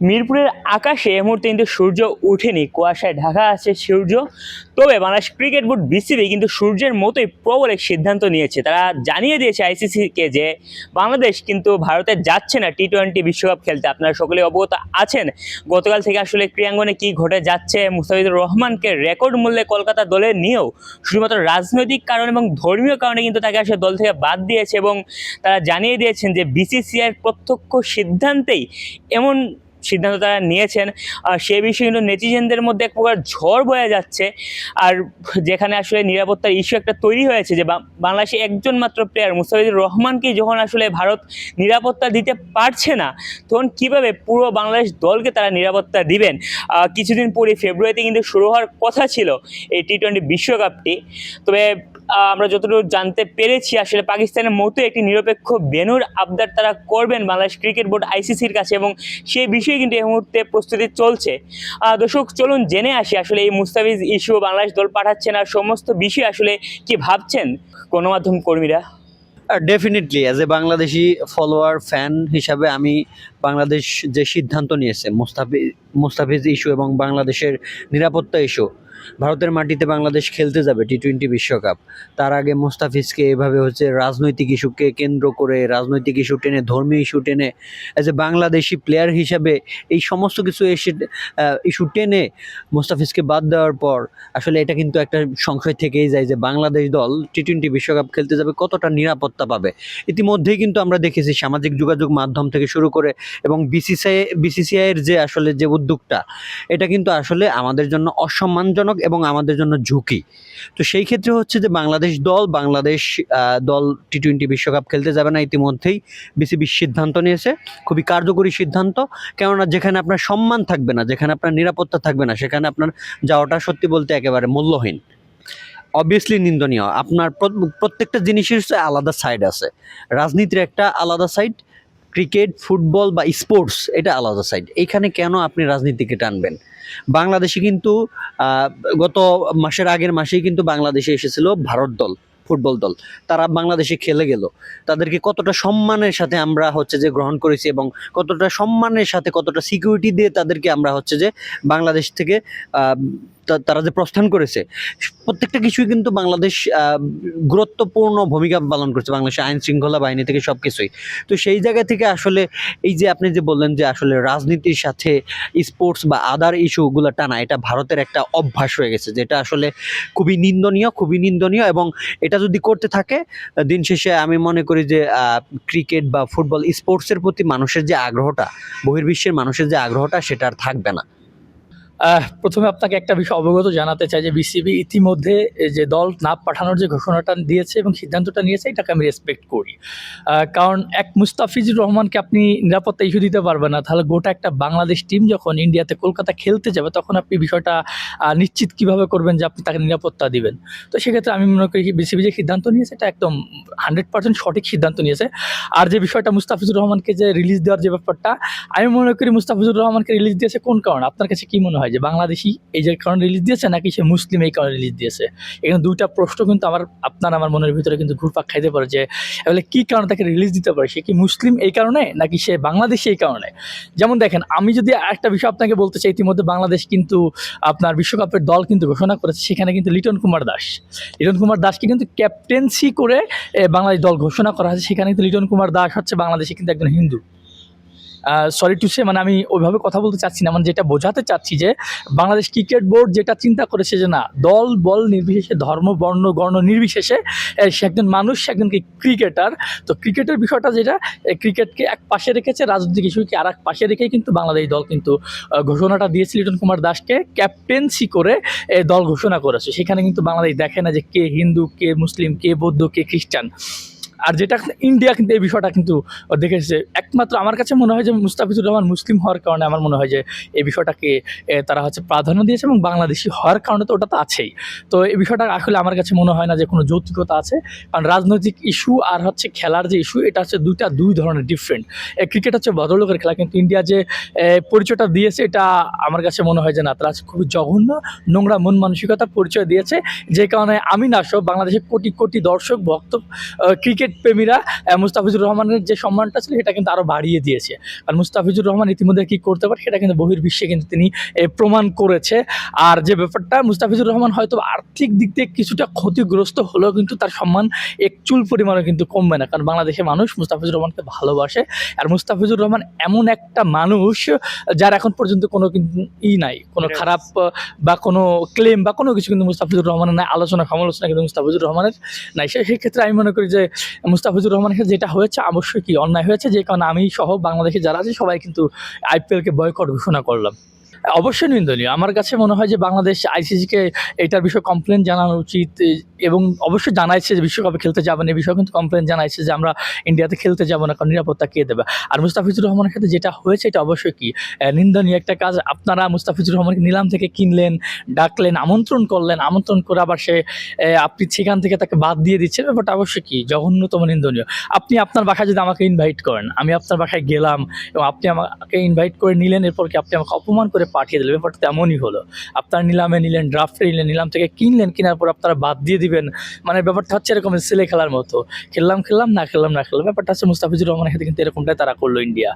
মিরপুরের আকাশে এই মুহূর্তে কিন্তু সূর্য ওঠেনি, কুয়াশায় ঢাকা আছে সূর্য। তবে বাংলাদেশ ক্রিকেট বোর্ড বিসিবি কিন্তু সূর্যের মতোই প্রবল এক সিদ্ধান্ত নিয়েছে। তারা জানিয়ে দিয়েছে আইসিসিকে যে বাংলাদেশ কিন্তু ভারতে যাচ্ছে না টি-20 বিশ্বকাপ খেলতে। আপনারা সকলে অবগত আছেন গতকাল থেকে আসলে ক্রীড়াঙ্গনে কি ঘটে যাচ্ছে। মুস্তাফিজুর রহমানকে রেকর্ড মূল্যে কলকাতা দলে নিয়েও শুধুমাত্র রাজনৈতিক কারণ এবং ধর্মীয় কারণে কিন্তু তাকে আসলে দল থেকে বাদ দিয়েছে, এবং তারা জানিয়ে দিয়েছেন যে বিসিসিআইয়ের প্রত্যক্ষ সিদ্ধান্তেই এমন সিদ্ধান্ত তারা নিয়েছেন। সে বিষয়ে কিন্তু নেটিজেনদের মধ্যে এক প্রকার ঝড় বয়ে যাচ্ছে। আর যেখানে আসলে নিরাপত্তার ইস্যু একটা তৈরি হয়েছে যে বাংলাদেশে একজন মাত্র প্লেয়ার মুস্তাফিজুর রহমানকে যখন আসলে ভারত নিরাপত্তা দিতে পারছে না, তখন কিভাবে পুরো বাংলাদেশ দলকে তারা নিরাপত্তা দিবেন। কিছুদিন পরে ফেব্রুয়ারিতে কিন্তু শুরু হওয়ার কথা ছিল এই টি-20 বিশ্বকাপটি। তবে আমরা যতটুকু জানতে পেরেছি আসলে পাকিস্তানের মতো একটি নিরপেক্ষ ভেন্যুর আবদার তারা করবেন বাংলাদেশ ক্রিকেট বোর্ড আইসিসির কাছে, এবং সেই বিষয়ে কিন্তু এই মুহূর্তে প্রস্তুতি চলছে। দর্শক, চলুন জেনে আসি আসলে এই মুস্তাফিজ ইস্যু, বাংলাদেশ দল পাঠাচ্ছে না, সমস্ত বিষয় আসলে কি ভাবছেন গণমাধ্যম কর্মীরা। Definitely as a Bangladeshi follower fan হিসাবে আমি বাংলাদেশ যে সিদ্ধান্ত নিয়েছে মুস্তাফিজ ইস্যু এবং বাংলাদেশের নিরাপত্তা ইস্যু, ভারতের মাটিতে বাংলাদেশ খেলতে যাবে টি-20 বিশ্বকাপ, তার আগে মুস্তাফিজকে এভাবে রাজনৈতিক ইস্যুকে কেন্দ্র করে, রাজনৈতিক ইস্যু টেনে, ধর্মীয় ইস্যু টেনে, অ্যাজ এ বাংলাদেশি প্লেয়ার হিসাবে এই সমস্ত কিছু ইস্যু টেনে মুস্তাফিজকে বাদ দেওয়ার পর আসলে এটা কিন্তু একটা সংশয় থেকেই যায় যে বাংলাদেশ দল টি-20 বিশ্বকাপ খেলতে যাবে কতটা নিরাপত্তা পাবে। ইতিমধ্যেই কিন্তু আমরা দেখেছি সামাজিক যোগাযোগ মাধ্যম থেকে শুরু করে এবং বিসিসিআইয়ের যে আসলে যে উদ্যোগটা, এটা কিন্তু আসলে আমাদের জন্য অসম্মানজনক এবং আমাদের জন্য ঝুঁকি। তো সেই ক্ষেত্রে যে বাংলাদেশ দল টি-20 বিশ্বকাপ খেলতে যাবে না। ইতিমধ্যেই বিসিবি সিদ্ধান্ত নিয়েছে, খুবই কার্যকরী সিদ্ধান্ত। কেননা যেখানে আপনার সম্মান থাকবে না, যেখানে আপনার নিরাপত্তা থাকবে না, সেখানে আপনার যাওয়াটা সত্যি বলতে একেবারে মূল্যহীন, অবভিয়াসলি নিন্দনীয়। আপনার প্রত্যেকটা জিনিসের আলাদা সাইড আছে। রাজনীতির একটা আলাদা সাইড, ক্রিকেট, ফুটবল বা স্পোর্টস এটা আলাদা সাইড। এইখানে কেন আপনি রাজনীতিকে টানবেন? বাংলাদেশে কিন্তু গত আগের মাসেই কিন্তু বাংলাদেশে এসেছিল ভারত দল, ফুটবল দল। তারা বাংলাদেশে খেলে গেল। তাদেরকে কতটা সম্মানের সাথে আমরা যে গ্রহণ করেছি এবং কতটা সম্মানের সাথে, কতটা সিকিউরিটি দিয়ে তাদেরকে আমরা যে বাংলাদেশ থেকে তারা যে প্রস্থান করেছে, প্রত্যেকটা কিছুই কিন্তু বাংলাদেশ গুরুত্বপূর্ণ ভূমিকা পালন করছে, বাংলাদেশের আইন শৃঙ্খলা বাহিনী থেকে সব কিছুই। তো সেই জায়গা থেকে আসলে এই যে আপনি যে বললেন যে আসলে রাজনীতির সাথে স্পোর্টস বা আদার ইস্যুগুলো টানা, এটা ভারতের একটা অভ্যাস হয়ে গেছে, যেটা আসলে খুবই নিন্দনীয়। এবং এটা যদি করতে থাকে, দিন শেষে আমি মনে করি যে ক্রিকেট বা ফুটবল স্পোর্টসের প্রতি মানুষের যে আগ্রহটা, বহির্বিশ্বের মানুষের যে আগ্রহটা, সেটা আর থাকবে না। প্রথমে আপনাকে একটা বিষয় অবগত জানাতে চাই যে বিসিবি ইতিমধ্যে যে দল না পাঠানোর যে ঘোষণাটা দিয়েছে এবং সিদ্ধান্তটা নিয়েছে, এটাকে আমি রেসপেক্ট করি। কারণ এক মুস্তাফিজুর রহমানকে আপনি নিরাপত্তা ইস্যু দিতে পারবেন না, তাহলে গোটা একটা বাংলাদেশ টিম যখন ইন্ডিয়াতে কলকাতা খেলতে যাবে, তখন আপনি বিষয়টা নিশ্চিত কিভাবে করবেন যে আপনি তাকে নিরাপত্তা দিবেন। তো সেক্ষেত্রে আমি মনে করি বিসিবি যে সিদ্ধান্ত নিয়েছে, এটা একদম 100% সঠিক সিদ্ধান্ত নিয়েছে। আর যে বিষয়টা মুস্তাফিজুর রহমানকে যে রিলিজ দেওয়ার যে ব্যাপারটা, আমি মনে করি মুস্তাফিজুর রহমানকে রিলিজ দিয়েছে কোন কারণে? আপনার কাছে কি মনে হয় যে বাংলাদেশি এই যে কারণে রিলিজ দিয়েছে, নাকি সে মুসলিম এই কারণে রিলিজ দিয়েছে? এখানে দুইটা প্রশ্ন কিন্তু আমার মনের ভিতরে কিন্তু ঘুরপাক খাইতে পারে যে এগুলো কি কারণে তাকে রিলিজ দিতে পারে। সে কি মুসলিম এই কারণে, নাকি সে বাংলাদেশি এই কারণে? যেমন দেখেন, আমি যদি একটা বিষয় আপনাকে বলতে চাই, ইতিমধ্যে বাংলাদেশ কিন্তু আপনার বিশ্বকাপের দল কিন্তু ঘোষণা করেছে। সেখানে কিন্তু লিটন কুমার দাসকে কিন্তু ক্যাপ্টেন্সি করে বাংলাদেশ দল ঘোষণা করা হয়েছে। সেখানে কিন্তু লিটন কুমার দাস বাংলাদেশে কিন্তু একজন হিন্দু। সরি টু সে, আমি ওইভাবে কথা বলতে চাচ্ছি না, যেটা বোঝাতে চাচ্ছি যে বাংলাদেশ ক্রিকেট বোর্ড যেটা চিন্তা করেছে যে না, দল বল নির্বিশেষে, ধর্ম বর্ণ গণ নির্বিশেষে সে একজন মানুষ, সে একজন ক্রিকেটার। তো ক্রিকেটের বিষয়টা যেটা, ক্রিকেটকে এক পাশে রেখেছে, রাজনৈতিক ইস্যুকে আর এক পাশে রেখেই কিন্তু বাংলাদেশ দল কিন্তু ঘোষণাটা দিয়েছে। লিটন কুমার দাসকে ক্যাপ্টেন্সি করে দল ঘোষণা করেছে। সেখানে কিন্তু বাংলাদেশ দেখে না যে কে হিন্দু, কে মুসলিম, কে বৌদ্ধ, কে খ্রিস্টান। আর যেটা ইন্ডিয়া কিন্তু এই বিষয়টা কিন্তু দেখেছে। একমাত্র আমার কাছে মনে হয় যে মুস্তাফিজুর রহমান মুসলিম হওয়ার কারণে আমার মনে হয় যে এই বিষয়টাকে তারা প্রাধান্য দিয়েছে, এবং বাংলাদেশি হওয়ার কারণে তো ওটা তো আছেই। তো এই বিষয়টা আসলে আমার কাছে মনে হয় না যে কোনো যৌক্তিকতা আছে। কারণ রাজনৈতিক ইস্যু আর খেলার যে ইস্যু, এটা দুই ধরনের ডিফারেন্ট। ক্রিকেট ভদ্রলোকের খেলা, কিন্তু ইন্ডিয়া যে পরিচয়টা দিয়েছে, এটা আমার কাছে মনে হয় যে না, তারা খুবই জঘন্য, নোংরা মন মানসিকতার পরিচয় দিয়েছে। যে কারণে আমি না সব বাংলাদেশের কোটি কোটি দর্শক ভক্ত ক্রিকেট ক্রিকেট প্রেমীরা মুস্তাফিজুর রহমানের যে সম্মানটা ছিল সেটা কিন্তু আরও বাড়িয়ে দিয়েছে। কারণ মুস্তাফিজুর রহমান ইতিমধ্যে কী করতে পারে সেটা কিন্তু বহির্বিশ্বে কিন্তু তিনি প্রমাণ করেছে। আর যে ব্যাপারটা, মুস্তাফিজুর রহমান হয়তো আর্থিক দিক থেকে কিছুটা ক্ষতিগ্রস্ত হলেও কিন্তু তার সম্মান এক চুল পরিমাণও কিন্তু কমবে না, কারণ বাংলাদেশের মানুষ মুস্তাফিজুর রহমানকে ভালোবাসে। আর মুস্তাফিজুর রহমান এমন একটা মানুষ যার এখন পর্যন্ত কোনো কিন্তু নাই, কোনো খারাপ বা কোনো ক্লেম বা কোনো কিছু কিন্তু মুস্তাফিজুর রহমানের নাই, আলোচনা সমালোচনা কিন্তু মুস্তাফিজুর রহমানের নাই। সেই ক্ষেত্রে আমি মনে করি যে মুস্তাফিজুর রহমানের ক্ষেত্রে যেটা হয়েছে অবশ্যই কি অন্যায় হয়েছে, যে কারণে আমি সহ বাংলাদেশে যারা আছে সবাই কিন্তু আইপিএলকে বয়কট ঘোষণা করলাম। অবশ্যই নিন্দনীয়। আমার কাছে মনে হয় যে বাংলাদেশ আইসিসিকে এটার বিষয়ে কমপ্লেন জানানো উচিত, এবং অবশ্যই জানাইছে যে বিশ্বকাপে খেলতে যাবেন, এই বিষয়ে কিন্তু কমপ্লেন জানাইছে যে আমরা ইন্ডিয়াতে খেলতে যাবো না, কারণ নিরাপত্তা কে দেবে। আর মুস্তাফিজুর রহমানের ক্ষেত্রে যেটা হয়েছে এটা অবশ্যই কি নিন্দনীয় একটা কাজ। আপনারা মুস্তাফিজুর রহমানকে নিলাম থেকে কিনলেন, ডাকলেন, আমন্ত্রণ করলেন, আমন্ত্রণ করে আবার আপনি সেখান থেকে তাকে বাদ দিয়ে দিচ্ছেন, ব্যাপারটা অবশ্যই কি জঘন্যতম নিন্দনীয়। আপনি আপনার বাসায় যদি আমাকে ইনভাইট করেন, আমি আপনার বাসায় গেলাম এবং আপনি আমাকে ইনভাইট করে নিলেন, এরপর কি আপনি আমাকে অপমান করে পাঠিয়ে দিলেন, ব্যাপারটা তেমনই হলো। আপনারা নিলামে নিলেন, ড্রাফটে নিলেন, নিলাম থেকে কিনলেন, কেনার পর আপনারা বাদ দিয়ে দিবেন, মানে ব্যাপারটা হচ্ছে এরকম ছেলে খেলার মতো, খেললাম না খেললাম, ব্যাপারটা হচ্ছে মুস্তাফিজুর রহমানের সাথে কিন্তু এরকমটাই তারা করলো ইন্ডিয়া।